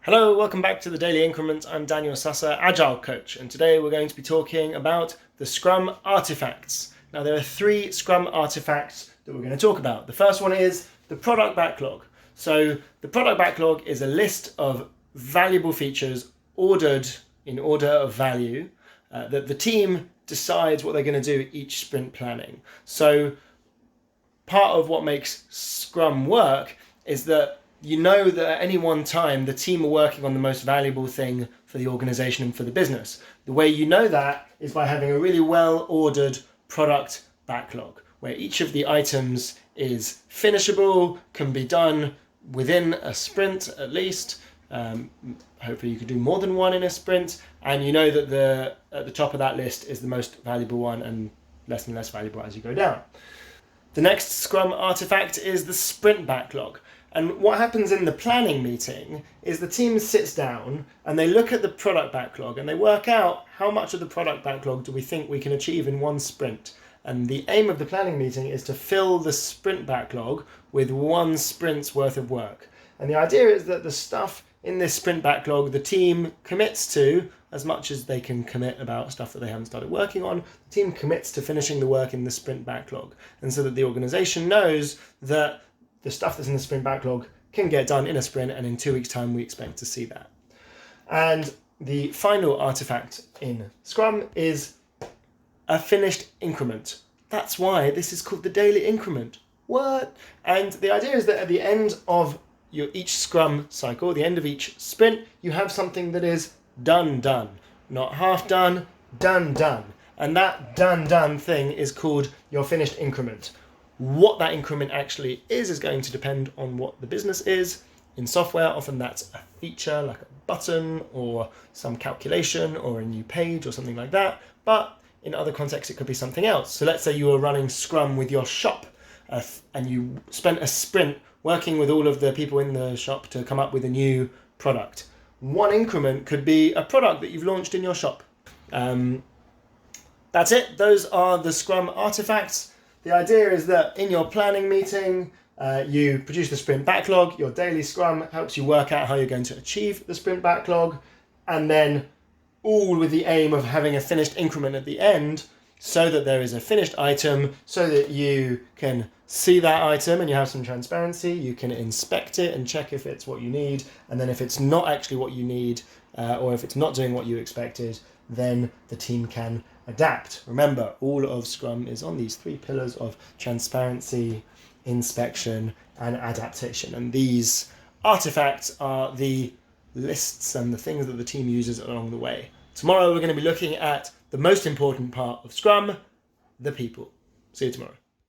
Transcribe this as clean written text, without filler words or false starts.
Hello, welcome back to the Daily Increment. I'm Daniel Susser, Agile Coach, and today we're going to be talking about the Scrum artifacts. Now, there are 3 Scrum artifacts that we're going to talk about. The first one is the product backlog. So the product backlog is a list of valuable features ordered in order of value that the team decides what they're going to do each sprint planning. So part of what makes Scrum work is that you know that at any one time the team are working on the most valuable thing for the organization and for the business. The way you know that is by having a really well ordered product backlog where each of the items is finishable, can be done within a sprint at least. Hopefully you could do more than one in a sprint, and you know that at the top of that list is the most valuable one and less valuable as you go down. The next Scrum artifact is the sprint backlog. And what happens in the planning meeting is the team sits down and they look at the product backlog and they work out how much of the product backlog do we think we can achieve in one sprint. And the aim of the planning meeting is to fill the sprint backlog with one sprint's worth of work. And the idea is that the stuff in this sprint backlog the team commits to, as much as they can commit about stuff that they haven't started working on, the team commits to finishing the work in the sprint backlog. And so that the organization knows that the stuff that's in the sprint backlog can get done in a sprint, and in 2 weeks' time we expect to see that. And the final artifact in Scrum is a finished increment. That's why this is called the Daily Increment. What? And the idea is that at the end of each Scrum cycle, the end of each sprint, you have something that is done. Not half done, done. And that done thing is called your finished increment. What that increment actually is going to depend on what the business is. In software, often that's a feature like a button or some calculation or a new page or something like that. But in other contexts, it could be something else. So let's say you were running Scrum with your shop and you spent a sprint working with all of the people in the shop to come up with a new product. One increment could be a product that you've launched in your shop. That's it. Those are the Scrum artifacts. The idea is that in your planning meeting, you produce the sprint backlog. Your daily Scrum helps you work out how you're going to achieve the sprint backlog, and then all with the aim of having a finished increment at the end so that there is a finished item, so that you can see that item and you have some transparency. You can inspect it and check if it's what you need, and then if it's not actually what you need, or if it's not doing what you expected, then the team can adapt. Remember, all of Scrum is on these 3 pillars of transparency, inspection, and adaptation. And these artifacts are the lists and the things that the team uses along the way. Tomorrow, we're going to be looking at the most important part of Scrum, the people. See you tomorrow.